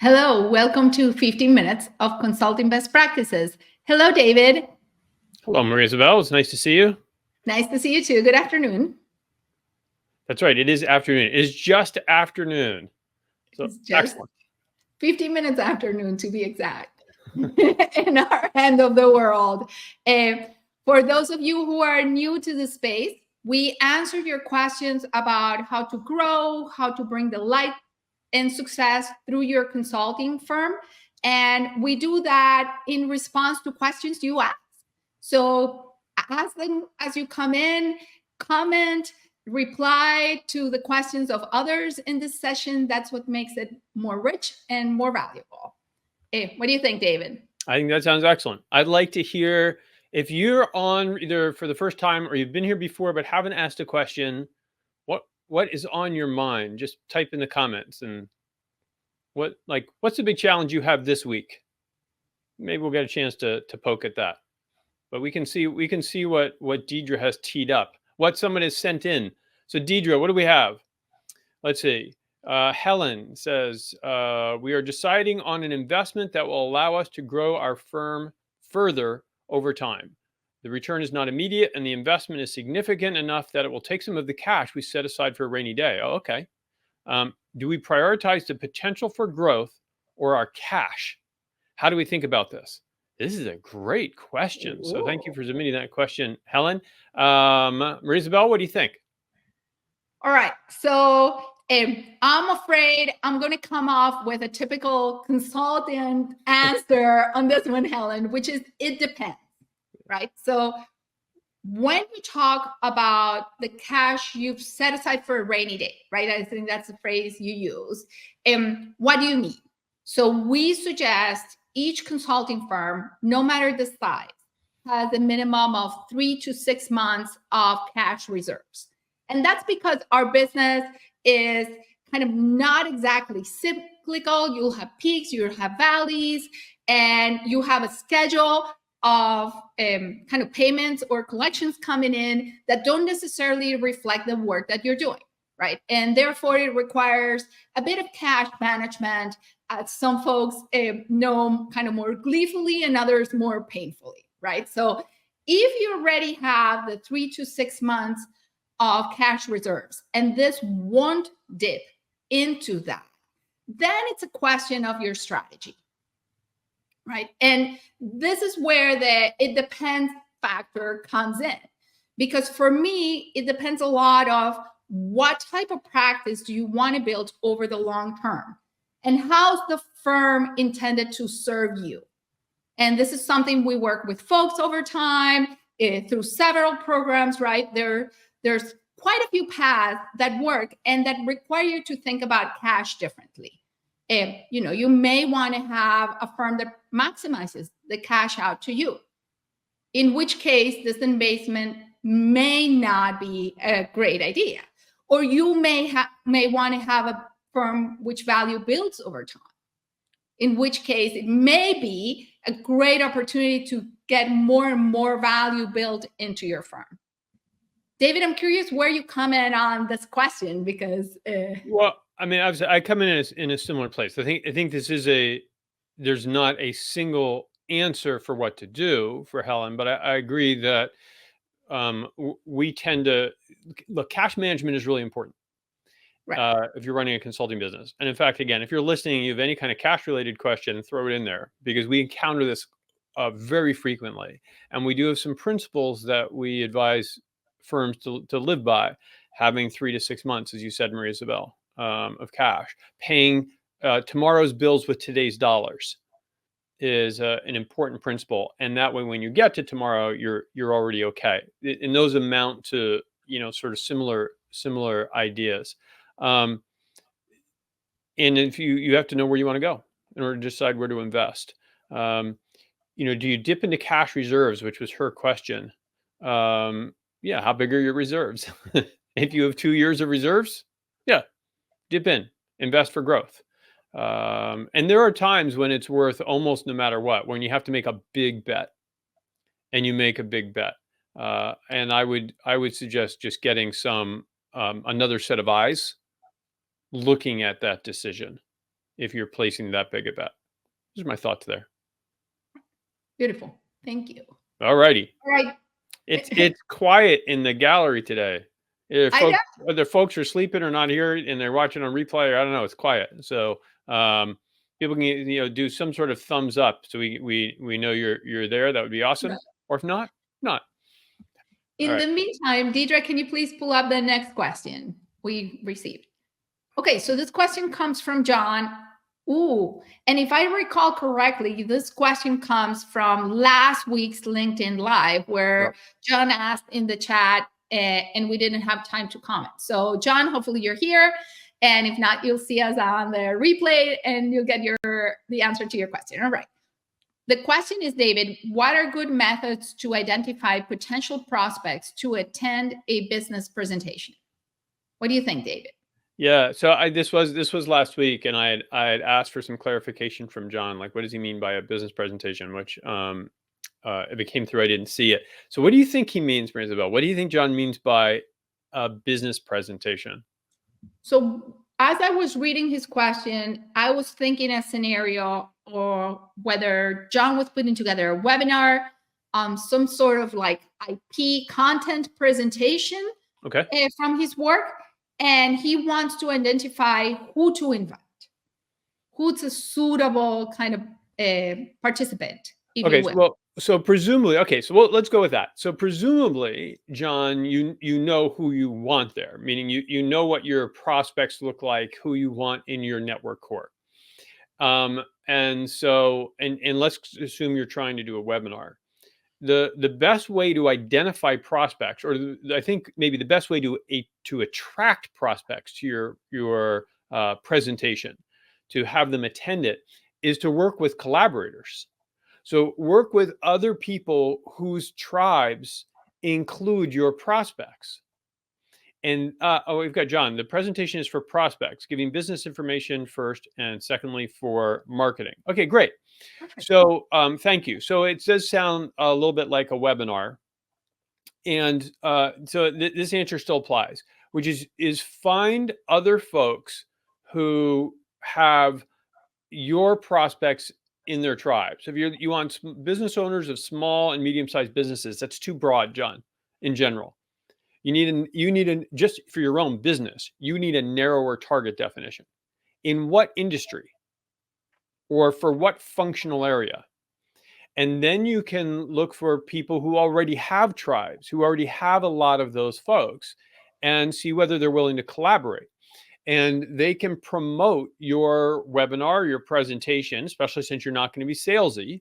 Hello, welcome to 15 Minutes of Consulting Best Practices. Hello, David. Hello, Maria Isabel. It's nice to see you. Nice to see you too. Good afternoon. That's right. It is afternoon. It is just afternoon. So It's just excellent. 15 minutes afternoon to be exact in our end of the world. For those of you who are new to the space, we answered your questions about how to grow, how to bring the light and success through your consulting firm. And we do that in response to questions you ask. So ask them as you come in, comment, reply to the questions of others in this session. That's what makes it more rich and more valuable. What do you think, David? I think that sounds excellent. I'd like to hear if you're on either for the first time or you've been here before but haven't asked a question, what is on your mind? Just type in the comments and what's the big challenge you have this week? Maybe we'll get a chance to poke at that. But we can see what Deidre has teed up, what someone has sent in. So Deidre, what do we have? Let's see. Helen says, we are deciding on an investment that will allow us to grow our firm further over time. The return is not immediate and the investment is significant enough that it will take some of the cash we set aside for a rainy day. Oh, okay. Do we prioritize the potential for growth or our cash? How do we think about this? This is a great question. So thank you for submitting that question, Helen. Maria Isabel, what do you think? All right. So I'm afraid I'm going to come off with a typical consultant answer on this one, Helen, which is it depends, right? So when you talk about the cash you've set aside for a rainy day, right? I think that's the phrase you use. What do you mean? So we suggest each consulting firm, no matter the size, has a minimum of 3 to 6 months of cash reserves. And that's because our business is kind of not exactly cyclical. You'll have peaks, you'll have valleys, and you have a schedule of kind of payments or collections coming in that don't necessarily reflect the work that you're doing, right? And therefore, it requires a bit of cash management. Some folks know kind of more gleefully and others more painfully, right? So if you already have the 3 to 6 months of cash reserves and this won't dip into that, then it's a question of your strategy, right? And this is where the it depends factor comes in, because for me, it depends a lot of what type of practice do you want to build over the long term and how's the firm intended to serve you. And this is something we work with folks over time through several programs, right? There's quite a few paths that work and that require you to think about cash differently. You may want to have a firm that maximizes the cash out to you, in which case this investment may not be a great idea. Or you may want to have a firm which value builds over time, in which case it may be a great opportunity to get more and more value built into your firm. David, I'm curious where you comment on this question, because well, I mean, obviously, I come in a similar place. I think there's not a single answer for what to do for Helen, but I agree that we tend to look. Cash management is really important. Right. If you're running a consulting business. And in fact, again, if you're listening, you have any kind of cash related question, throw it in there, because we encounter this very frequently. And we do have some principles that we advise firms to live by, having 3 to 6 months, as you said, Maria Isabel, of cash. Paying tomorrow's bills with today's dollars is an important principle. And that way, when you get to tomorrow, you're already okay. And those amount to, sort of similar ideas. And if you have to know where you want to go in order to decide where to invest. Do you dip into cash reserves, which was her question? Yeah, how big are your reserves? If you have 2 years of reserves, yeah, dip in, invest for growth. And there are times when it's worth almost no matter what, when you have to make a big bet, and you make a big bet. And I would suggest just getting some another set of eyes looking at that decision. if you're placing that big a bet. Those are my thoughts there. Beautiful. Thank you. All righty. All right. It's quiet in the gallery today. I Whether folks are sleeping or not here and they're watching on replay, or I don't know, it's quiet. So people can do some sort of thumbs up so we know you're there. That would be awesome. Yeah. Or if not, not. In the meantime, Deidre, can you please pull up the next question we received? Okay, so this question comes from John. Ooh, and if I recall correctly, this question comes from last week's LinkedIn Live where John asked in the chat and we didn't have time to comment. So John, hopefully you're here. And if not, you'll see us on the replay and you'll get the answer to your question. All right. The question is, David, what are good methods to identify potential prospects to attend a business presentation? What do you think, David? Yeah, so this was last week, and I had asked for some clarification from John, like what does he mean by a business presentation? Which if it came through, I didn't see it. So what do you think he means, Maria Isabel? What do you think John means by a business presentation? So as I was reading his question, I was thinking a scenario or whether John was putting together a webinar, some sort of like IP content presentation from his work. And he wants to identify who to invite, who's a suitable kind of participant, if you will. So presumably, let's go with that. So presumably, John, you know who you want there, meaning you know what your prospects look like, who you want in your network core. And let's assume you're trying to do a webinar. The best way to identify prospects, or I think maybe the best way to attract prospects to your presentation, to have them attend it, is to work with collaborators. So work with other people whose tribes include your prospects. And we've got John. The presentation is for prospects, giving business information first, and secondly for marketing. Okay, great. Perfect. So thank you. So it does sound a little bit like a webinar, and so this answer still applies, which is find other folks who have your prospects in their tribe. So if you want business owners of small and medium-sized businesses, that's too broad, John. In general, you need just for your own business, you need a narrower target definition. In what industry or for what functional area? And then you can look for people who already have tribes, who already have a lot of those folks, and see whether they're willing to collaborate. And they can promote your webinar, your presentation, especially since you're not going to be salesy.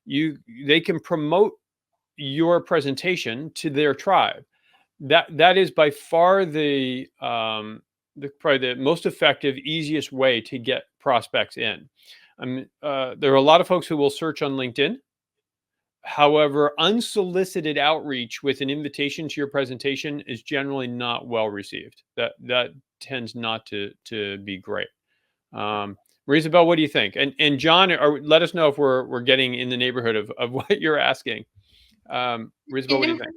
They can promote your presentation to their tribe. That is by far probably the most effective, easiest way to get prospects in. There are a lot of folks who will search on LinkedIn. However, unsolicited outreach with an invitation to your presentation is generally not well received. That tends not to be great. Maria Isabel, what do you think? And John, let us know if we're getting in the neighborhood of what you're asking. Maria Isabel, what do you think?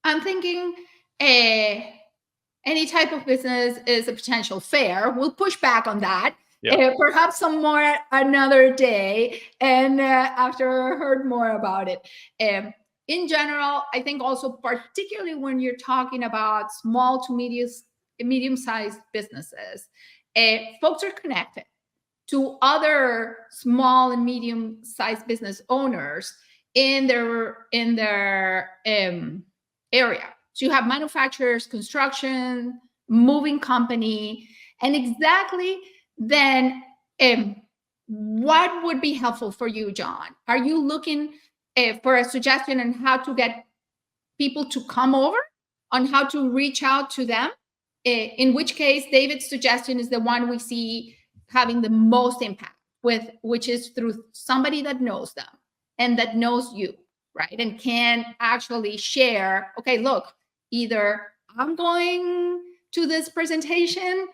I'm thinking any type of business is a potential fair. We'll push back on that. Yeah. Perhaps some more another day, and after I heard more about it. In general, I think also particularly when you're talking about small to medium-sized businesses, folks are connected to other small and medium-sized business owners in their area. So you have manufacturers, construction, moving company, and exactly then what would be helpful for you, John? Are you looking for a suggestion on how to get people to come over, on how to reach out to them? In which case, David's suggestion is the one we see having the most impact which is through somebody that knows them and that knows you, right? And can actually share, okay, look, either I'm going to this presentation,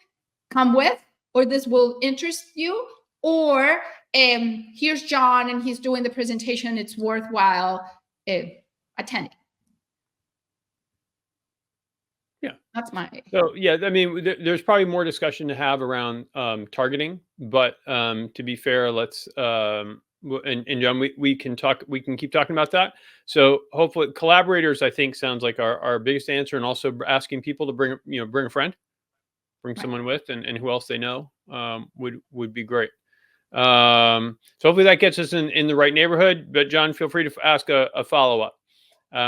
come with, or this will interest you, or here's John and he's doing the presentation, it's worthwhile attending. Yeah. That's my. So yeah, I mean, there's probably more discussion to have around targeting, but to be fair, let's and John, we can talk, we can keep talking about that. So hopefully, collaborators, I think, sounds like our biggest answer, and also asking people to bring a friend, bring Right. someone with, and who else they know would be great. So hopefully that gets us in the right neighborhood. But John, feel free to ask a follow up,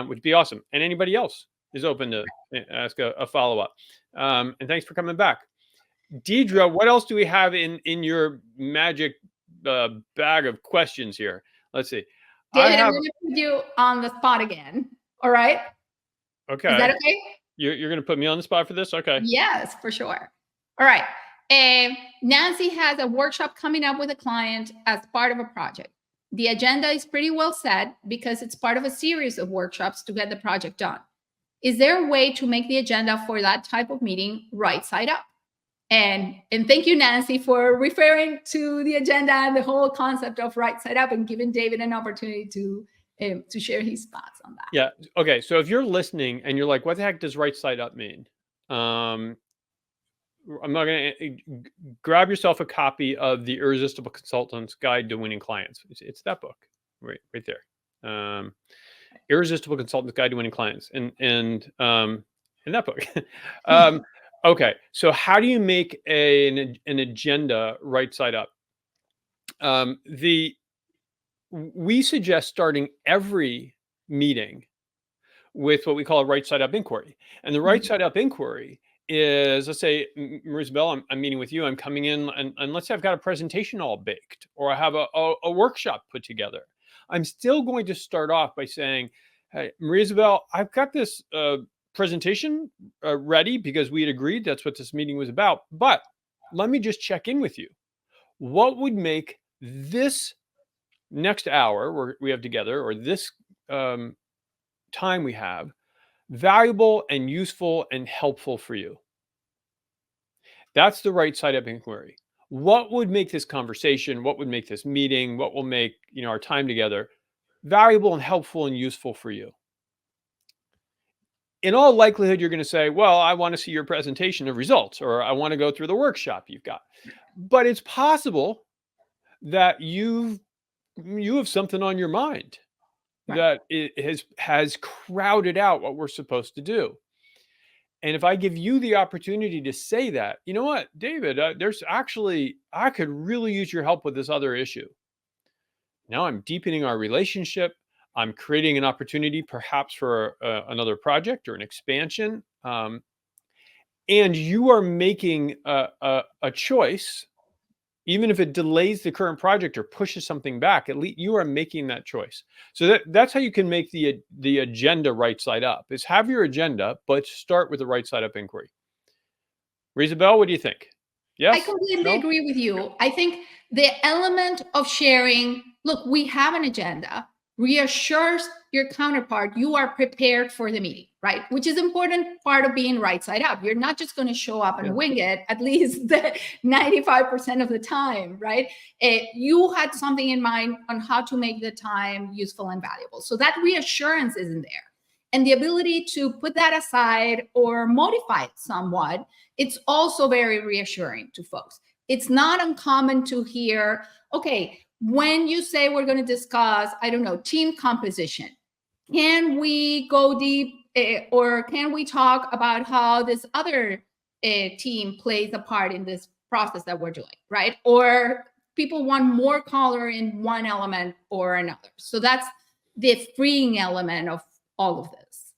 which would be awesome. And anybody else is open to ask a follow up. And thanks for coming back, Deidre. What else do we have in your magic bag of questions here? Let's see. David, I'm going to put you on the spot again. All right. Okay. Is that okay? You're going to put me on the spot for this? Okay. Yes, for sure. All right. Nancy has a workshop coming up with a client as part of a project. The agenda is pretty well set because it's part of a series of workshops to get the project done. Is there a way to make the agenda for that type of meeting right side up? And thank you, Nancy, for referring to the agenda and the whole concept of right side up and giving David an opportunity to share his thoughts on that. Yeah. Okay. So if you're listening and you're like, what the heck does right side up mean? I'm not going to grab yourself a copy of the Irresistible Consultant's Guide to Winning Clients. It's that book right there. Irresistible Consultant's Guide to Winning Clients, and in that book. Okay, so how do you make an agenda right side up? We suggest starting every meeting with what we call a right side up inquiry, and the right side up inquiry is, let's say, Marisabel, I'm meeting with you. I'm coming in, and let's say I've got a presentation all baked, or I have a workshop put together. I'm still going to start off by saying, hey, Marisabel, I've got this presentation ready because we had agreed that's what this meeting was about. But let me just check in with you. What would make this next hour we have together, or this time we have, valuable and useful and helpful for you? That's the right side up inquiry. What would make this conversation, what would make this meeting, what will make our time together valuable and helpful and useful for you? In all likelihood, you're going to say, well, I want to see your presentation of results, or I want to go through the workshop you've got. But it's possible that you have something on your mind that it has crowded out what we're supposed to do. And if I give you the opportunity to say that, you know what, David, I could really use your help with this other issue. Now I'm deepening our relationship. I'm creating an opportunity perhaps for another project or an expansion. And you are making a choice, even if it delays the current project or pushes something back. At least you are making that choice. So that's how you can make the agenda right side up, is have your agenda, but start with the right side up inquiry. Marisabel, what do you think? Yes? I completely agree with you. I think the element of sharing, look, we have an agenda, reassures your counterpart you are prepared for the meeting, right? Which is important part of being right side up. You're not just going to show up and wing it, at least 95% of the time, right? You had something in mind on how to make the time useful and valuable. So that reassurance isn't there. And the ability to put that aside or modify it somewhat, it's also very reassuring to folks. It's not uncommon to hear, okay, when you say we're going to discuss, I don't know, team composition, can we go deep or can we talk about how this other team plays a part in this process that we're doing, right? Or people want more color in one element or another. So that's the freeing element of all of this.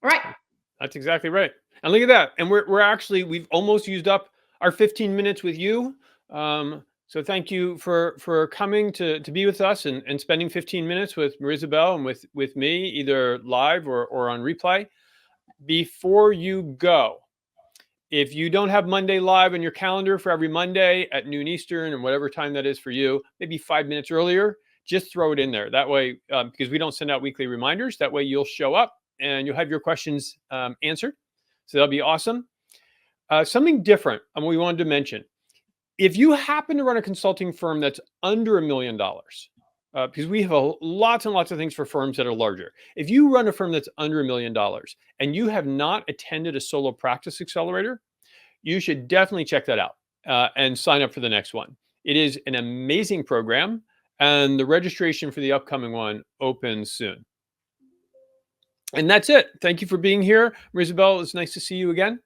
All right. That's exactly right. And look at that. And we've almost used up our 15 minutes with you. So thank you for coming to be with us and spending 15 minutes with Marisabel and with me, either live or on replay. Before you go, if you don't have Monday live on your calendar for every Monday at noon Eastern and whatever time that is for you, maybe 5 minutes earlier, just throw it in there. That way, because we don't send out weekly reminders, that way you'll show up and you'll have your questions answered. So that'll be awesome. Something different we wanted to mention. If you happen to run a consulting firm that's under $1 million, because we have lots and lots of things for firms that are larger. If you run a firm that's under $1 million and you have not attended a solo practice accelerator, you should definitely check that out and sign up for the next one. It is an amazing program, and the registration for the upcoming one opens soon. And that's it. Thank you for being here, Isabel. It's nice to see you again.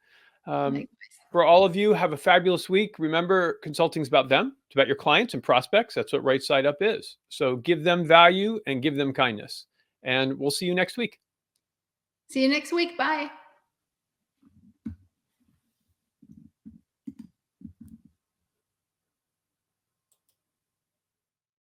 For all of you, have a fabulous week. Remember, consulting is about them. It's about your clients and prospects. That's what Right Side Up is. So give them value and give them kindness. And we'll see you next week. See you next week. Bye.